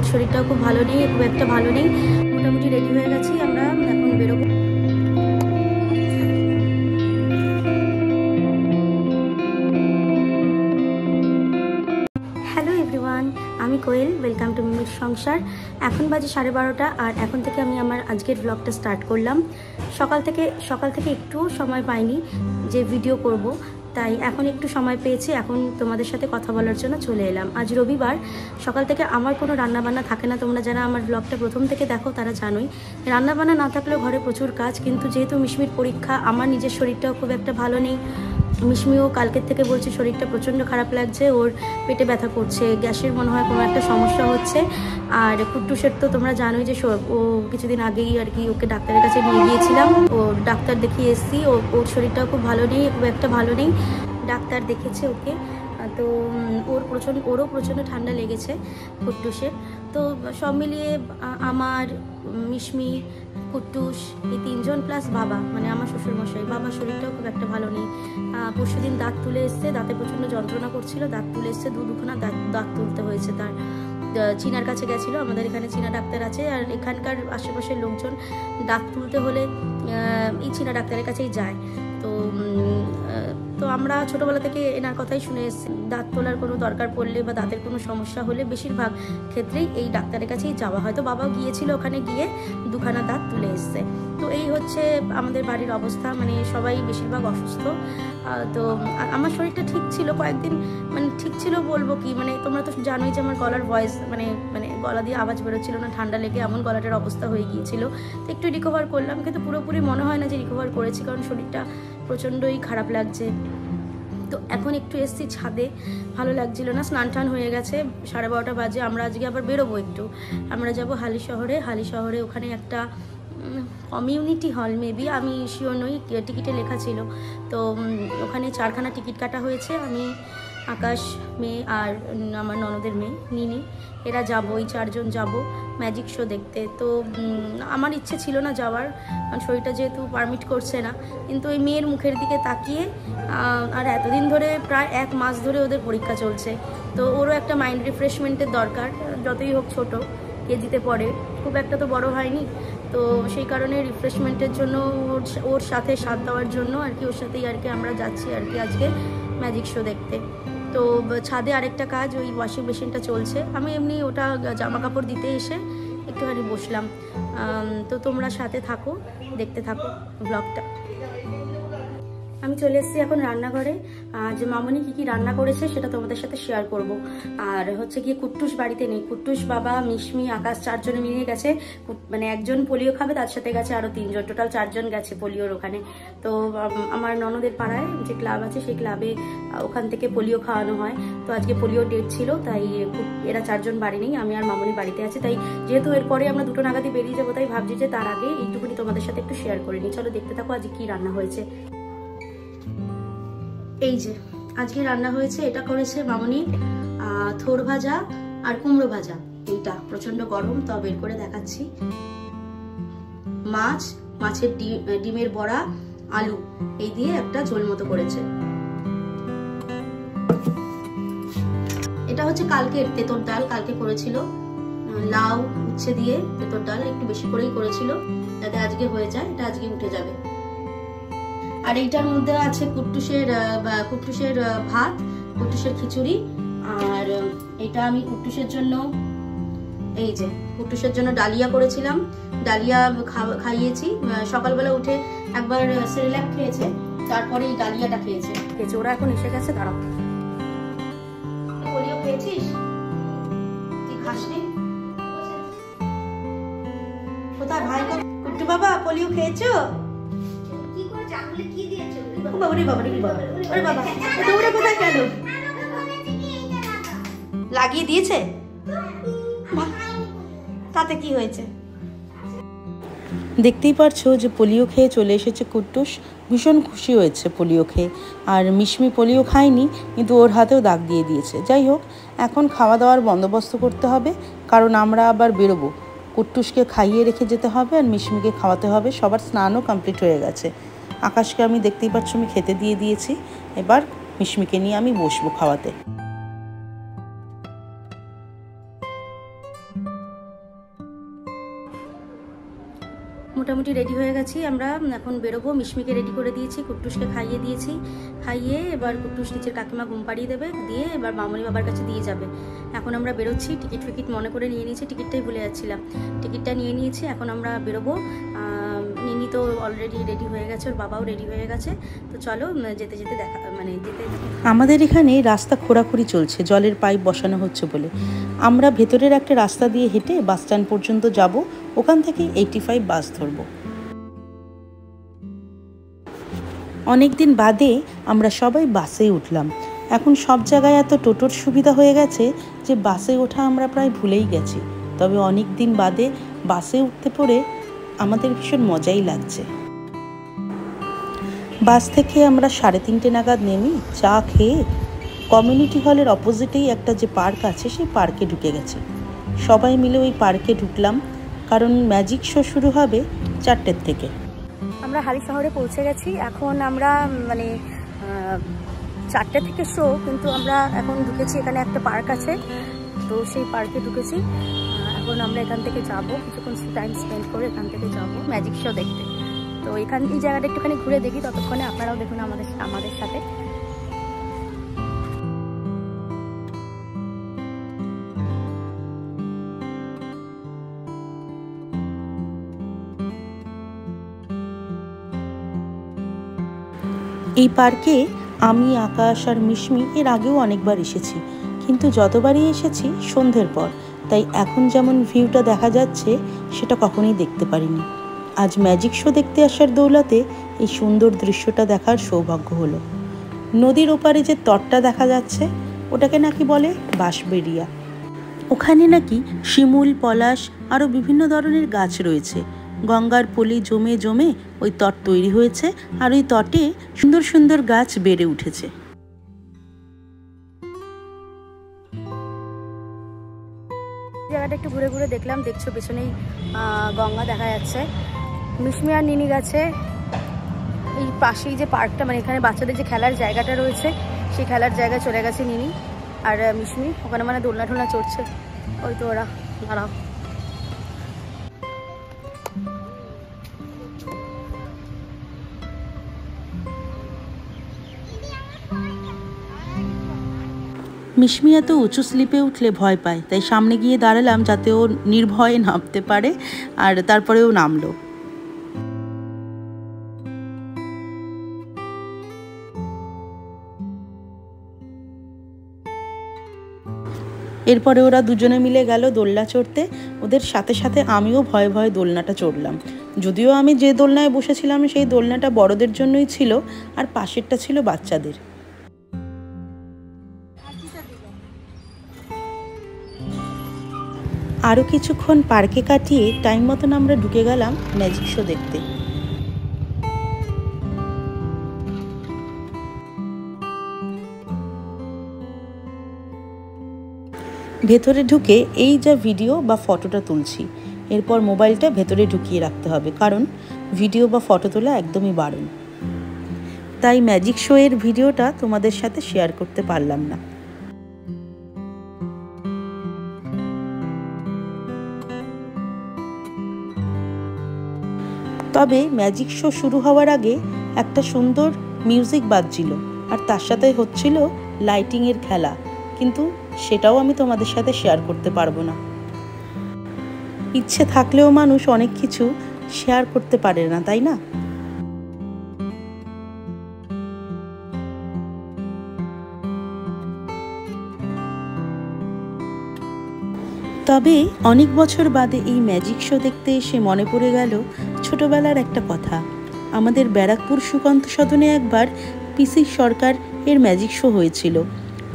ওর শরীরটাও খুব ভালো নেই, খুব একটা ভালো নেই। মোটামুটি রেডি হয়ে গেছি, আমরা এখন বেরোবো। হ্যালো এভরিওয়ান, আমি কোয়েল, ওয়েলকাম টু মিমির সংসার। এখন বাজে 12:30 আর এখন থেকে আমি আমার আজকের ব্লগটা স্টার্ট করলাম। সকাল থেকে একটুও সময় পাইনি যে ভিডিও করব, তাই এখন একটু সময় পেয়েছি, এখন তোমাদের সাথে কথা বলার জন্য চলে এলাম। আজ রবিবার, সকাল থেকে আমার কোনো রান্নাবান্না থাকে না। তোমরা যারা আমার ব্লগটা প্রথম থেকে দেখো তারা জানোই রান্নাবান্না না থাকলেও ঘরে প্রচুর কাজ, কিন্তু যেহেতু মিশমির পরীক্ষা, আমার নিজের শরীরটাও খুব একটা ভালো নেই। মিশমিও কালকের থেকে বলছে শরীরটা প্রচণ্ড খারাপ লাগছে, ওর পেটে ব্যথা করছে, গ্যাসের মনে হয় কোনো একটা সমস্যা হচ্ছে। আর কুট্টুসের তো তোমরা জানোই যে ও কিছুদিন আগেই আর কি ওকে ডাক্তারের কাছে নিয়ে গিয়েছিলাম, ও ডাক্তার দেখিয়ে এসেছি, ওর শরীরটাও খুব ভালো নেই, খুব একটা ভালো নেই। ডাক্তার দেখেছে ওকে, তো ওরও প্রচণ্ড ঠান্ডা লেগেছে কুট্টুসের। তো সব মিলিয়ে আমার, মিশমি, কুট্টুস, এই তিনজন প্লাস বাবা, মানে আমার শ্বশুরমশাই, বাবার শরীরটাও খুব একটা ভালো নেই। পরশুদিন দাঁত তুলে এসছে, দাঁতে প্রচণ্ড যন্ত্রণা করছিল, দাঁত তুলে এসছে, দুখানা দাঁত তুলতে হয়েছে তার। চীনার কাছে গেছিলো, আমাদের এখানে চীনা ডাক্তার আছে, আর এখানকার আশেপাশের লোকজন দাঁত তুলতে হলে এই চীনা ডাক্তারের কাছেই যায়। তো আমরা ছোটোবেলা থেকে এনার কথাই শুনে এসেছি, দাঁত তোলার কোনো দরকার পড়লে বা দাঁতের কোনো সমস্যা হলে বেশিরভাগ ক্ষেত্রেই এই ডাক্তারের কাছেই যাওয়া হয়। তো বাবাও গিয়েছিল, ওখানে গিয়ে দুখানা দাঁত তুলে এসছে। তো এই হচ্ছে আমাদের বাড়ির অবস্থা, মানে সবাই বেশিরভাগ অসুস্থ। তো আমার শরীরটা ঠিক ছিল কয়েকদিন, মানে ঠিক ছিল বলবো কি, মানে তোমরা তো জানোই যে আমার গলার ভয়েস মানে গলা দিয়ে আওয়াজ বেরোচ্ছিল না, ঠান্ডা লেগে এমন গলাটার অবস্থা হয়ে গিয়েছিল। তো একটু রিকভার করলাম, কিন্তু পুরোপুরি মনে হয় না যে রিকভার করেছি, কারণ শরীরটা প্রচণ্ডই খারাপ লাগছে। তো এখন একটু এসছি ছাদে, ভালো লাগছিল না, স্নান টান হয়ে গেছে, 12:30 বাজে। আমরা আজকে আবার বেরোবো একটু, আমরা যাব হালি শহরে। ওখানে একটা কমিউনিটি হল, মেবি, আমি শিওর নই, টিকিটে লেখা ছিল। তো ওখানে 4খানা টিকিট কাটা হয়েছে। আমি, আকাশ, মেয়ে আর আমার ননদের মেয়ে নিনি, এরা যাবো, এই 4 জন যাবো ম্যাজিক শো দেখতে। তো আমার ইচ্ছে ছিল না যাওয়ার, কারণ শরীরটা যেহেতু পারমিট করছে না, কিন্তু ওই মেয়ের মুখের দিকে তাকিয়ে, আর এতদিন ধরে প্রায় 1 মাস ধরে ওদের পরীক্ষা চলছে, তো ওরও একটা মাইন্ড রিফ্রেশমেন্টের দরকার, যতই হোক ছোটো, কেজিতে পড়ে, খুব একটা তো বড় হয়নি। তো সেই কারণে রিফ্রেশমেন্টের জন্য, ওর সাথে সাথ দেওয়ার জন্য আর কি, ওর সাথেই আর কি আমরা যাচ্ছি আর কি আজকে ম্যাজিক শো দেখতে। তো ছাদে আরেকটা কাজ, ওই ওয়াশিং মেশিনটা চলছে, আমি এমনি ওটা জামা কাপড় দিতে এসে একটুখানি বসলাম। তো তোমরা সাথে থাকো, দেখতে থাকো ব্লগটা। আমি চলে এসেছি এখন রান্নাঘরে, যে মামনি কি রান্না করেছে সেটা তোমাদের সাথে শেয়ার করব। আর হচ্ছে গিয়ে কুট্টুস বাড়িতে নেই, কুট্টুস, বাবা, মিশমি, আকাশ 4 জনে মিলিয়ে গেছে, মানে একজন পোলিও খাবে, তার সাথে গেছে আরও 3 জন, টোটাল 4 জন গেছে পোলিওর ওখানে। তো আমার ননদের পাড়ায় যে ক্লাব আছে, সেই ক্লাবে ওখান থেকে পোলিও খাওয়ানো হয়। তো আজকে পোলিও ডেট ছিল, তাই এরা 4 জন বাড়ি নেই, আমি আর মামনি বাড়িতে আছে। তাই যেহেতু এরপরে আমরা 2টো নাগাদই বেরিয়ে যাবো, তাই ভাবছি যে তার আগে এইটুকুনি তোমাদের সাথে একটু শেয়ার করে নিই। চলো দেখতে থাকো আজকে কি রান্না হয়েছে। এই যে আজকে রান্না হয়েছে, এটা করেছে মামনি, থোর ভাজা আর কুমড়ো ভাজা। এইটা প্রচন্ড গরম, তো বের করে দেখাচ্ছি। মাছের ডিমের বড়া, আলু, এই দিয়ে একটা ঝোল মতো করেছে। এটা হচ্ছে কালকের তেঁতর ডাল, কালকে করেছিল, লাউ উচ্ছে দিয়ে তেঁতর ডাল, একটু বেশি করেই করেছিল, যাতে আজকে হয়ে যায়, এটা আজকে উঠে যাবে। আর এইটার মধ্যে আছে কুট্টুসের ভাত, কুট্টুসের খিচুড়ি। আর এটা আমি কুট্টুসের জন্য, এই যে কুট্টুসের জন্য ডালিয়া করেছিলাম, ডালিয়া খাইয়েছি। সকালবেলা উঠে একবার সেরেল্যাক খেয়েছে, তারপরে এই ডালিয়াটা খেয়েছে। ওরা এখন এসে গেছে, দাঁড়াও। পোলিও খেয়েছিস? তুই খাসনি? কোথায় ভাই? কুট্টু বাবা পোলিও খেয়েছো? লাগিয়ে দিয়েছে, তাতে কি হয়েছে? দেখতেই পারছো যে পোলিও খেয়ে চলে এসেছে কুট্টুস, ভীষণ খুশি হয়েছে পোলিও খেয়ে। আর মিশমি পোলিও খায়নি, কিন্তু ওর হাতেও দাগ দিয়ে দিয়েছে। যাই হোক, এখন খাওয়া দাওয়ার বন্দোবস্ত করতে হবে, কারণ আমরা আবার বেরোবো। কুট্টুসকে খাইয়ে রেখে যেতে হবে, আর মিশমিকে খাওয়াতে হবে। সবার স্নানও কমপ্লিট হয়ে গেছে। আকাশকে আমি, দেখতেই পাচ্ছ, আমি খেতে দিয়ে দিয়েছি। এবার মিশমিকে নিয়ে আমি বসবো খাওয়াতে। মোটামুটি রেডি হয়ে গেছি। আমরা এখন বেরোবো। মিশমিকে রেডি করে দিয়েছি, কুট্টুসকে খাইয়ে দিয়েছি। খাইয়ে এবার কুট্টুস নিচের কাকিমা ঘুম পাড়িয়ে দেবে, দিয়ে এবার মামনি বাবার কাছে দিয়ে যাবে। এখন আমরা বেরোচ্ছি। টিকিট ফিকিট মনে করে নিয়ে নিয়েছি, টিকিটটাই ভুলে যাচ্ছিলাম। টিকিটটা নিয়ে নিয়েছি, এখন আমরা বেরোবো। নিনি তো অলরেডি রেডি হয়ে গেছে, ওর বাবাও রেডি হয়ে গেছে। তো চলো যেতে যেতে দেখা যেতে। আমাদের এখানে রাস্তা খোঁড়াখুড়ি চলছে, জলের পাইপ বসানো হচ্ছে বলে। আমরা ভেতরের একটা রাস্তা দিয়ে হেঁটে বাস স্ট্যান্ড পর্যন্ত যাব, ওখান থেকে 85 বাস ধরব। অনেক দিন বাদে আমরা সবাই বাসে উঠলাম। এখন সব জায়গায় এত টোটোর সুবিধা হয়ে গেছে যে বাসে ওঠা আমরা প্রায় ভুলেই গেছি। তবে অনেক দিন বাদে বাসে উঠতে পড়ে আমাদের ভীষণ মজাই লাগছে। বাস থেকে আমরা 3:30 নাগাদ নেমে চা খেয়ে কমিউনিটি হলের অপোজিটেই একটা যে পার্ক আছে সেই পার্কে ঢুকে গেছে। সবাই মিলে ওই পার্কে ঢুকলাম, কারণ ম্যাজিক শো শুরু হবে 4টের থেকে। আমরা হালি শহরে পৌঁছে গেছি। এখন আমরা 4টে থেকে শো, কিন্তু আমরা এখন ঢুকেছি, এখানে একটা পার্ক আছে, তো সেই পার্কে ঢুকেছি। এখন আমরা এখান থেকে যাব, কিছুক্ষণ টাইম স্পেন্ড করে এখান থেকে যাব ম্যাজিক শো দেখতে। তো এই জায়গাটা একটুখানি ঘুরে দেখি, ততক্ষণে আপনারাও দেখুন আমাদের সাথে। এই পার্কে আমি, আকাশ আর মিশমি এর আগেও অনেকবার এসেছি, কিন্তু যতবারই এসেছি সন্ধ্যের পর, তাই এখন যেমন ভিউটা দেখা যাচ্ছে সেটা কখনোই দেখতে পারিনি। আজ ম্যাজিক শো দেখতে আসার দৌলতে এই সুন্দর দৃশ্যটা দেখার সৌভাগ্য হলো। নদীর ওপারে যে তটটা দেখা যাচ্ছে ওটাকে নাকি বলে বাঁশবেড়িয়া। ওখানে নাকি শিমুল, পলাশ আরও বিভিন্ন ধরনের গাছ রয়েছে। গঙ্গার পলি জমে জমে ওই তট তৈরি হয়েছে, আর ওই তটে সুন্দর সুন্দর গাছ বেড়ে উঠেছে। জায়গাটা একটু ঘুরে ঘুরে দেখলাম। দেখছো পেছনেই গঙ্গা দেখা যাচ্ছে। মিশমি আর নিনি গেছে এই পাশেই যে পার্কটা, এখানে বাচ্চাদের যে খেলার জায়গাটা রয়েছে সেই খেলার জায়গায় চলে গেছে নিনি আর মিশমি। ওখানে দোলনা টোলনা চড়ছে, ওই তো ওরা। দাঁড়াও, মিশমি এত উঁচু স্লিপে উঠলে ভয় পায়, তাই সামনে গিয়ে দাঁড়ালাম যাতে ও নির্ভয়ে নামতে পারে, আর তারপরেও নামলো। এরপরে ওরা দুজনে মিলে গেল দোলনা চড়তে। ওদের সাথে সাথে আমিও ভয়ে ভয়ে দোলনাটা চড়লাম। যদিও আমি যে দোলনায় বসেছিলাম সেই দোলনাটা বড়দের জন্যই ছিল, আর পাশেরটা ছিল বাচ্চাদের। আরও কিছুক্ষণ পার্কে কাটিয়ে টাইম মতন আমরা ঢুকে গেলাম ম্যাজিক শো দেখতে। ভেতরে ঢুকে এই যা ভিডিও বা ফটোটা তুলছি, এরপর মোবাইলটা ভেতরে ঢুকিয়ে রাখতে হবে, কারণ ভিডিও বা ফটো তোলা একদমই বারণ। তাই ম্যাজিক শো এর ভিডিওটা তোমাদের সাথে শেয়ার করতে পারলাম না। তবে ম্যাজিক শো শুরু হওয়ার আগে একটা সুন্দর মিউজিক বাজছিল, আর তার সাথে হচ্ছিল লাইটিংয়ের খেলা, কিন্তু সেটাও আমি তোমাদের সাথে শেয়ার করতে পারবো না। ইচ্ছে থাকলেও মানুষ অনেক কিছু শেয়ার করতে পারে না, তাই না? তবে অনেক বছর বাদে এই ম্যাজিক শো দেখতে এসে মনে পড়ে গেল ছোটবেলার একটা কথা। আমাদের ব্যারাকপুর সুকান্ত সদনে একবার পিসি সরকার এর ম্যাজিক শো হয়েছিল,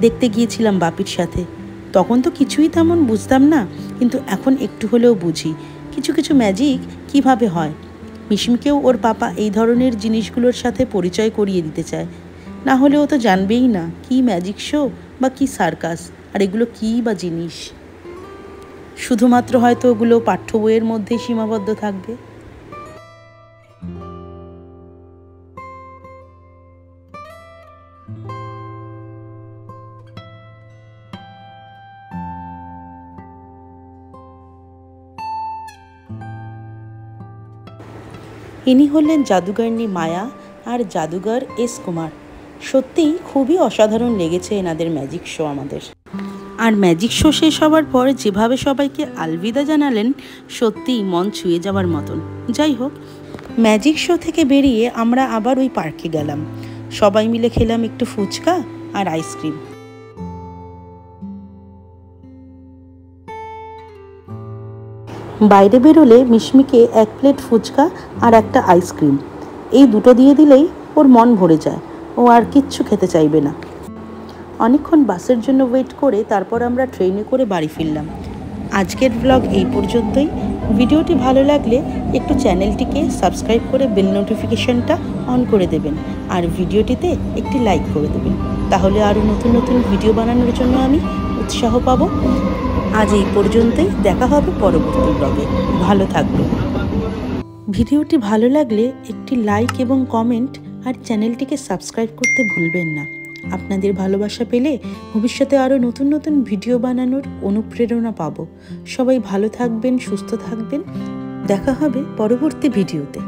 দেখতে গিয়েছিলাম বাপির সাথে। তখন তো কিছুই তেমন বুঝতাম না, কিন্তু এখন একটু হলেও বুঝি কিছু কিছু ম্যাজিক কিভাবে হয়। মিশমিকেও ওর পাপা এই ধরনের জিনিসগুলোর সাথে পরিচয় করিয়ে দিতে চায়, না হলে ও তো জানবেই না কি ম্যাজিক শো বা কি সার্কাস, আর এগুলো কী বা জিনিস। শুধুমাত্র হয়তো ওগুলো পাঠ্য বইয়ের মধ্যেই সীমাবদ্ধ থাকবে। ইনি হলেন জাদুগারনি মায়া আর জাদুঘর এস কুমার। সত্যিই খুবই অসাধারণ লেগেছে এনাদের ম্যাজিক শো আমাদের। আর ম্যাজিক শো শেষ হওয়ার পর যেভাবে সবাইকে আলবিদা জানালেন, সত্যিই মন ছুঁয়ে যাওয়ার মতন। যাই হোক, ম্যাজিক শো থেকে বেরিয়ে আমরা আবার ওই পার্কে গেলাম। সবাই মিলে খেলাম একটু ফুচকা আর আইসক্রিম। বাইরে বেরোলে মিশমিকে 1 প্লেট ফুচকা আর একটা আইসক্রিম, এই দুটো দিয়ে দিলেই ওর মন ভরে যায়, ও আর কিচ্ছু খেতে চাইবে না। অনেকক্ষণ বাসের জন্য ওয়েট করে তারপর আমরা ট্রেনে করে বাড়ি ফিরলাম। আজকের ব্লগ এই পর্যন্তই। ভিডিওটি ভালো লাগলে একটু চ্যানেলটিকে সাবস্ক্রাইব করে বেল নোটিফিকেশনটা অন করে দেবেন, আর ভিডিওটিতে একটি লাইক করে দেবেন। তাহলে আরও নতুন নতুন ভিডিও বানানোর জন্য আমি উৎসাহ পাবো। আজ এই পর্যন্তই, দেখা হবে পরবর্তী ব্লগে। ভালো থাকবেন। ভিডিওটি ভালো লাগলে একটি লাইক এবং কমেন্ট আর চ্যানেলটিকে সাবস্ক্রাইব করতে ভুলবেন না। আপনাদের ভালোবাসা পেলে ভবিষ্যতে আরও নতুন নতুন ভিডিও বানানোর অনুপ্রেরণা পাবো। সবাই ভালো থাকবেন, সুস্থ থাকবেন। দেখা হবে পরবর্তী ভিডিওতে।